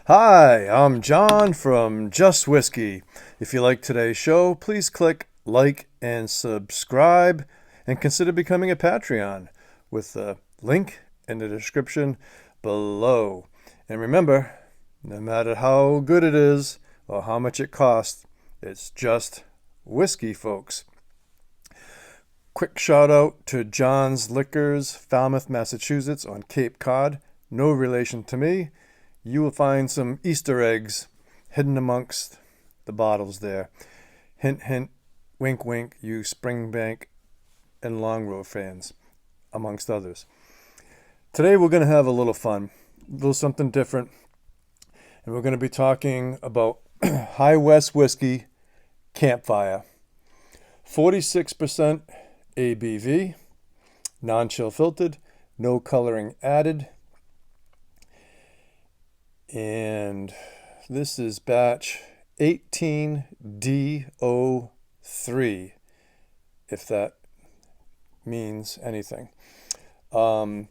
Hi, I'm John from Just Whiskey. If you like today's show, please click like and subscribe and consider becoming a Patreon with the link in the description below. And remember, no matter how good it is or how much it costs, it's just whiskey, folks. Quick shout out to John's Liquors, Falmouth, Massachusetts on Cape Cod. No relation to me. You will find some Easter eggs hidden amongst the bottles there. Hint, hint, wink, wink, you Springbank and Longrow fans, amongst others. Today we're going to have a little fun, a little something different, and we're going to be talking about Highwest Whiskey Campfire. 46% ABV, non-chill filtered, no coloring added. And this is batch 18D03, if that means anything. And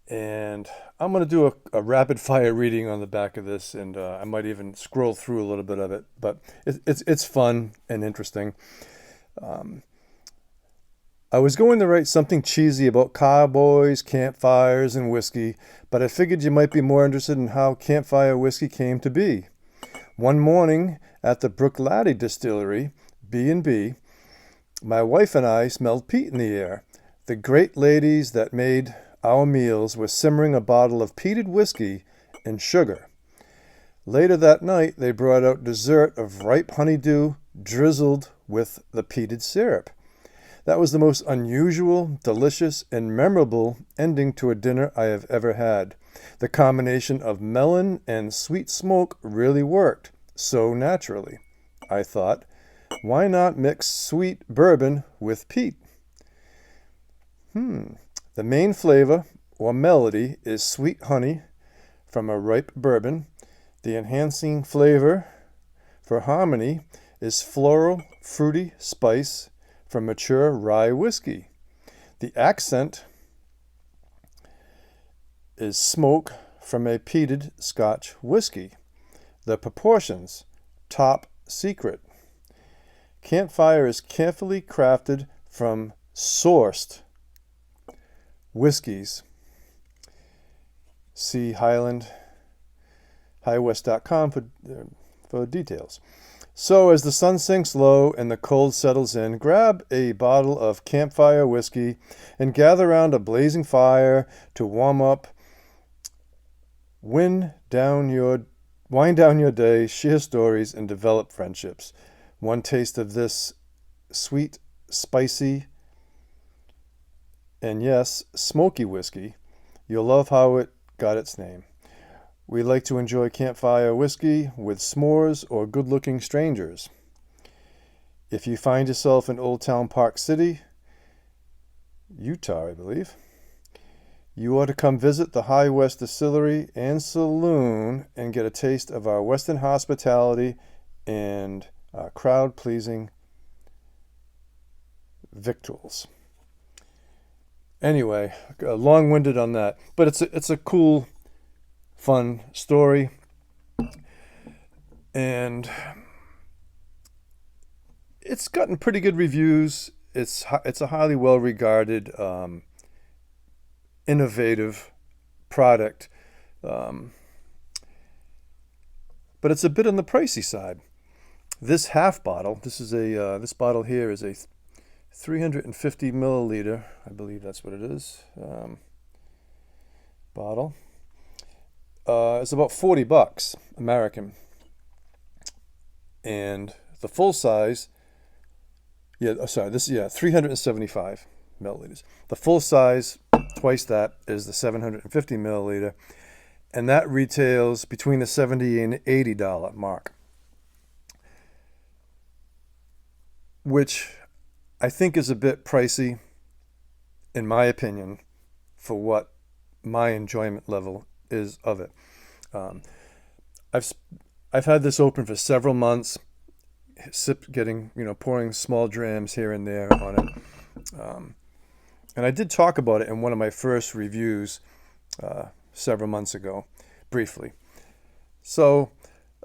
I'm going to do a rapid fire reading on the back of this, and I might even scroll through a little bit of it, but it's fun and interesting. I was going to write something cheesy about cowboys, campfires, and whiskey, but I figured you might be more interested in how campfire whiskey came to be. One morning at the Ledaig distillery, B&B, my wife and I smelled peat in the air. The great ladies that made our meals were simmering a bottle of peated whiskey and sugar. Later that night, they brought out dessert of ripe honeydew drizzled with the peated syrup. That was the most unusual, delicious, and memorable ending to a dinner I have ever had. The combination of melon and sweet smoke really worked, so naturally. I thought, why not mix sweet bourbon with peat? The main flavor, or melody, is sweet honey from a ripe bourbon. The enhancing flavor, for harmony, is floral, fruity spice from mature rye whiskey. The accent is smoke from a peated Scotch whiskey. The proportions, top secret. Campfire is carefully crafted from sourced whiskeys. See Highwest.com for details. So as the sun sinks low and the cold settles in, grab a bottle of campfire whiskey and gather around a blazing fire to warm up, wind down your day, share stories, and develop friendships. One taste of this sweet, spicy, and yes, smoky whiskey, you'll love how it got its name. We like to enjoy campfire whiskey with s'mores or good-looking strangers. If you find yourself in Old Town Park City, Utah, I believe, you ought to come visit the Highwest Distillery and Saloon and get a taste of our Western hospitality and our crowd-pleasing victuals. Anyway, long-winded on that, but it's a cool, fun story, and it's gotten pretty good reviews. It's a highly well-regarded, innovative product, but it's a bit on the pricey side. This half bottle, this bottle here is a 350 milliliter, I believe that's what it is, bottle. It's about $40 American, and the full size, 375 milliliters. The full size, twice that, is the 750 milliliter, and that retails between the $70 and $80 mark, which I think is a bit pricey, in my opinion, for what my enjoyment level is of it. I've had this open for several months, pouring small drams here and there on it, and I did talk about it in one of my first reviews several months ago, briefly. So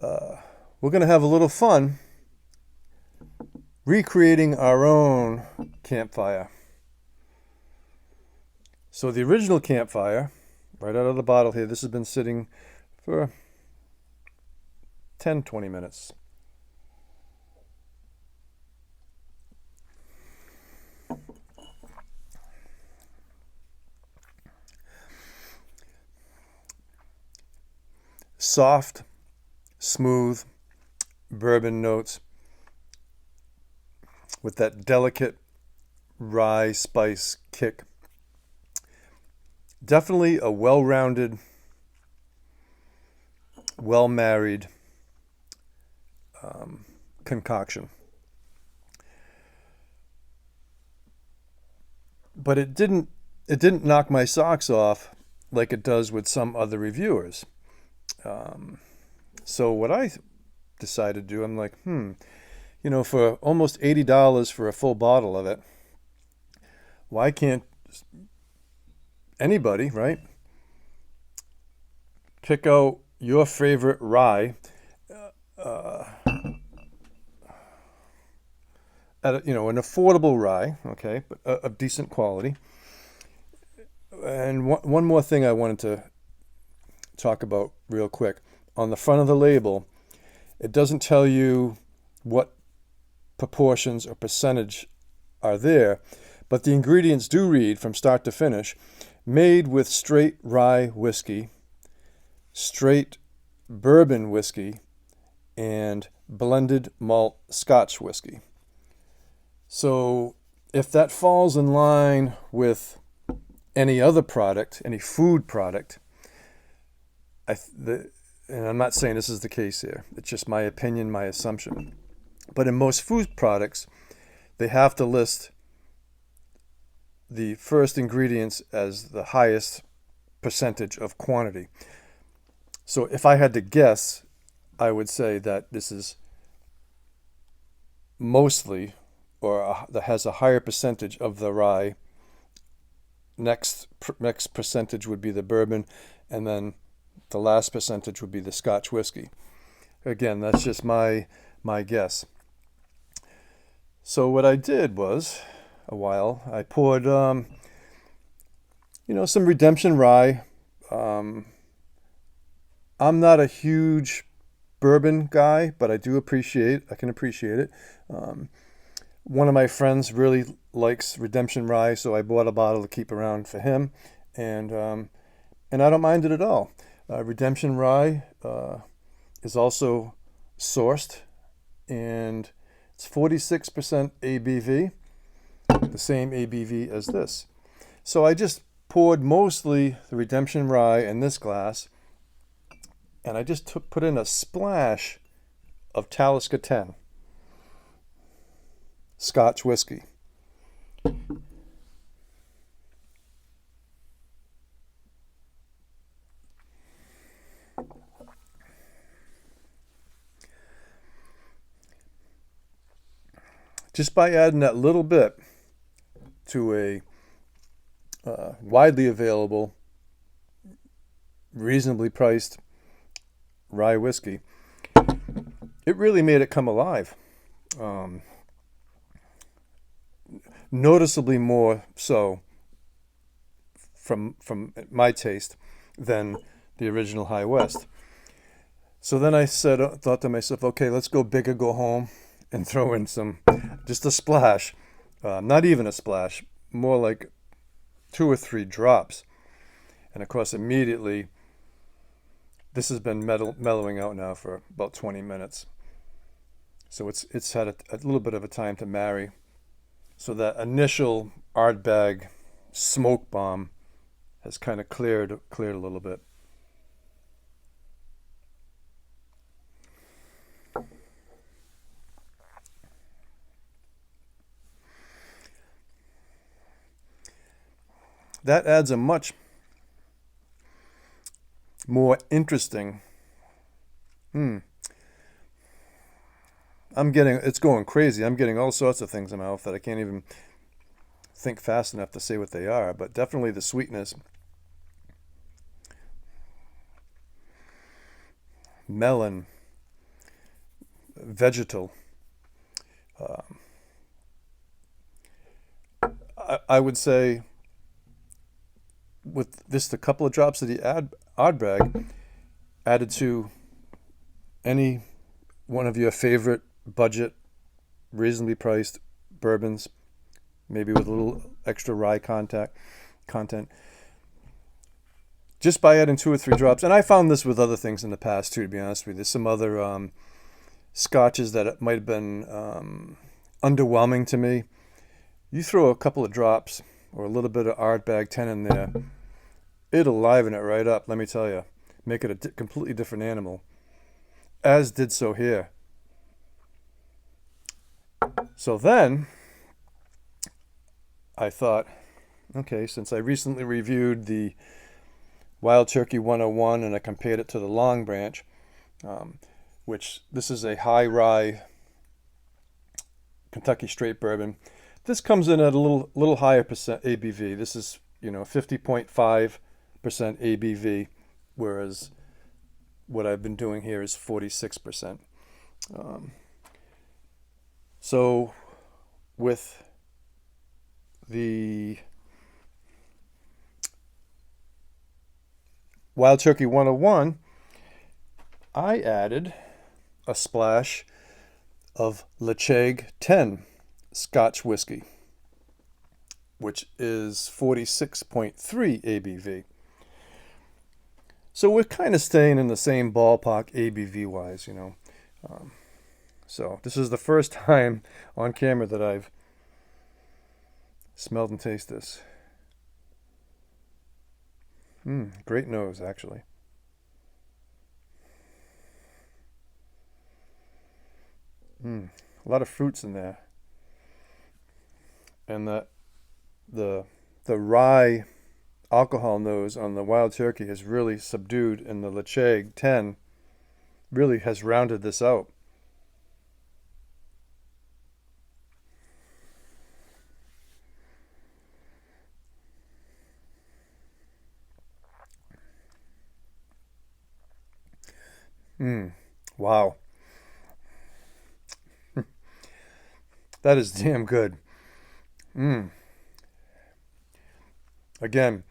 we're going to have a little fun recreating our own campfire. So the original campfire, right out of the bottle here, this has been sitting for 10-20 minutes. Soft, smooth bourbon notes with that delicate rye spice kick. Definitely a well-rounded, well-married concoction. But it didn't knock my socks off like it does with some other reviewers. So what I decided to do, I'm like, for almost $80 for a full bottle of it, why can't anybody, right, pick out your favorite rye at an affordable rye, okay, but of decent quality. And one more thing I wanted to talk about real quick. On the front of the label, it doesn't tell you what proportions or percentage are there, but the ingredients do read from start to finish: made with straight rye whiskey, straight bourbon whiskey, and blended malt Scotch whiskey. So if that falls in line with any other product, any food product, and I'm not saying this is the case here, it's just my opinion, my assumption, but in most food products, they have to list the first ingredients as the highest percentage of quantity. So if I had to guess, I would say that this is mostly, or that has a higher percentage of the rye. Next percentage would be the bourbon, and then the last percentage would be the Scotch whiskey. Again, that's just my guess. So what I did was, I poured, some Redemption rye. I'm not a huge bourbon guy, but I can appreciate it. One of my friends really likes Redemption rye, so I bought a bottle to keep around for him, and I don't mind it at all. Redemption rye is also sourced, and it's 46% ABV, the same ABV as this. So I just poured mostly the Redemption rye in this glass, and I just put in a splash of Talisker 10 Scotch whiskey. Just by adding that little bit to a widely available, reasonably priced rye whiskey, it really made it come alive. Noticeably more so from my taste than the original Highwest. So then I thought to myself, okay, let's go big or go home and throw in just a splash, not even a splash, more like 2 or 3 drops. And of course, immediately, this has been mellowing out now for about 20 minutes. So it's had a little bit of a time to marry. So that initial Ardbeg smoke bomb has kind of cleared a little bit. That adds a much more interesting. It's going crazy. I'm getting all sorts of things in my mouth that I can't even think fast enough to say what they are, but definitely the sweetness melon, vegetal. I would say with just a couple of drops of the Ardbeg added to any one of your favorite budget, reasonably priced bourbons, maybe with a little extra rye content, just by adding 2 or 3 drops. And I found this with other things in the past too, to be honest with you. There's some other scotches that might have been underwhelming to me. You throw a couple of drops or a little bit of Ardbeg 10 in there, it'll liven it right up, let me tell you. Make it a completely different animal. As did so here. So then I thought, okay, since I recently reviewed the Wild Turkey 101 and I compared it to the Long Branch, which this is a high rye Kentucky straight bourbon. This comes in at a little higher percent ABV. This is 50.5% ABV, whereas what I've been doing here is 46%. So with the Wild Turkey 101, I added a splash of Ledaig 10 Scotch whiskey, which is 46.3 ABV. So we're kind of staying in the same ballpark ABV-wise, So this is the first time on camera that I've smelled and tasted this. Great nose, actually. A lot of fruits in there. And the rye alcohol nose on the Wild Turkey is really subdued, and the Ledaig 10 really has rounded this out. Wow. That is damn good. Again,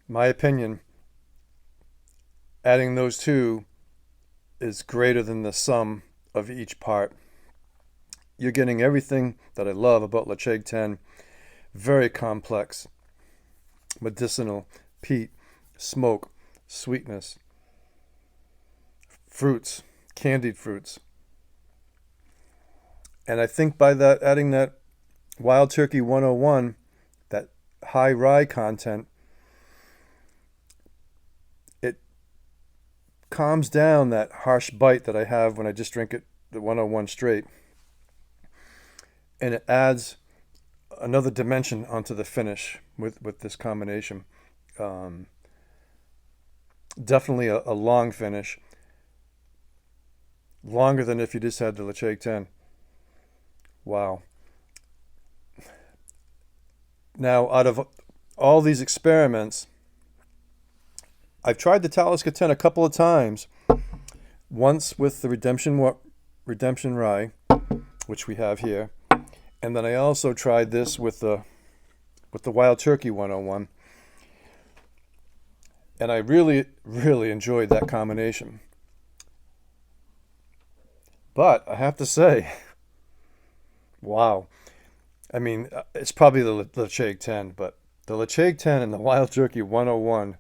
my opinion, adding those two is greater than the sum of each part. You're getting everything that I love about Ledaig 10. Very complex, medicinal, peat, smoke, sweetness, fruits, candied fruits. And I think by that, adding that Wild Turkey 101, that high rye content, it calms down that harsh bite that I have when I just drink it, the 101 straight. And it adds another dimension onto the finish with this combination. Definitely a long finish. Longer than if you just had the Ledaig 10. Wow. Now, out of all these experiments, I've tried the Talisker 10 a couple of times. Once with the Redemption Rye, which we have here, and then I also tried this with the Wild Turkey 101, and I really, really enjoyed that combination. But I have to say, wow. I mean, it's probably the Ledaig 10, but the Ledaig 10 and the Wild Turkey 101,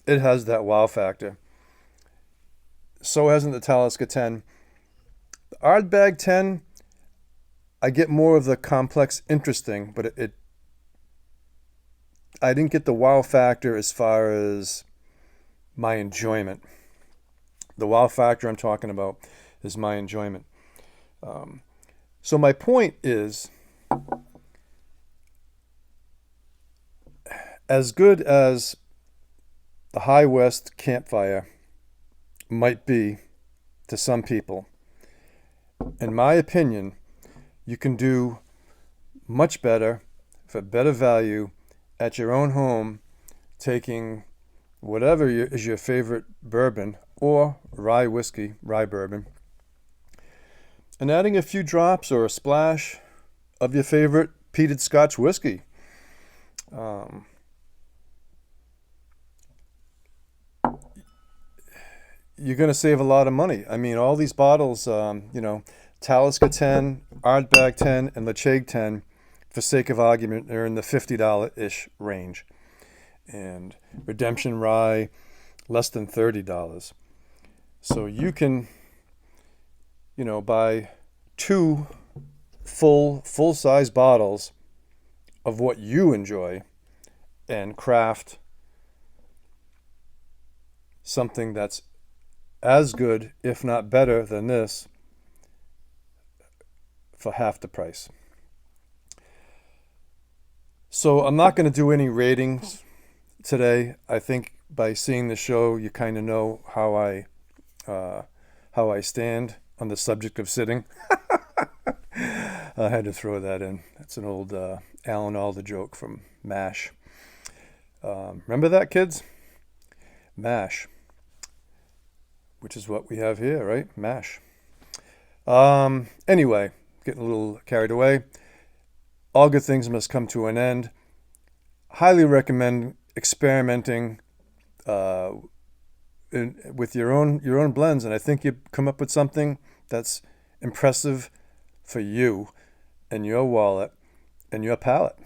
it has that wow factor. So hasn't the Talisker 10. The Ardbeg 10, I get more of the complex, interesting, but I didn't get the wow factor as far as my enjoyment. The wow factor I'm talking about is my enjoyment. So my point is, as good as the Highwest Campfire might be to some people, in my opinion, you can do much better for better value at your own home, taking whatever is your favorite bourbon or rye whiskey, rye bourbon, and adding a few drops or a splash of your favorite peated Scotch whiskey. You're going to save a lot of money. I mean, all these bottles, Talisker 10, Ardbeg 10, and Ledaig 10, for sake of argument, they're in the $50-ish range. And Redemption Rye, less than $30. So you can, buy two full-size bottles of what you enjoy and craft something that's as good, if not better, than this for half the price. So I'm not going to do any ratings today. I think by seeing the show, you kind of know how I stand on the subject of sitting. I had to throw that in. That's an old Alan Alda joke from MASH. Remember that, kids? MASH. Which is what we have here, right? MASH. Anyway, getting a little carried away. All good things must come to an end. Highly recommend experimenting with your own blends, and I think you come up with something that's impressive for you and your wallet and your palate.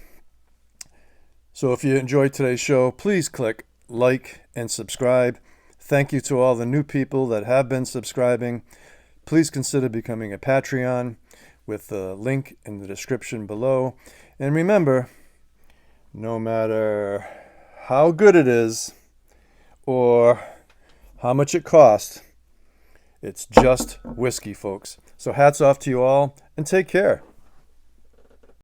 So if you enjoyed today's show, please click like and subscribe. Thank you to all the new people that have been subscribing. Please consider becoming a Patreon with the link in the description below. And remember, no matter how good it is or how much it costs, it's just whiskey, folks. So hats off to you all and take care.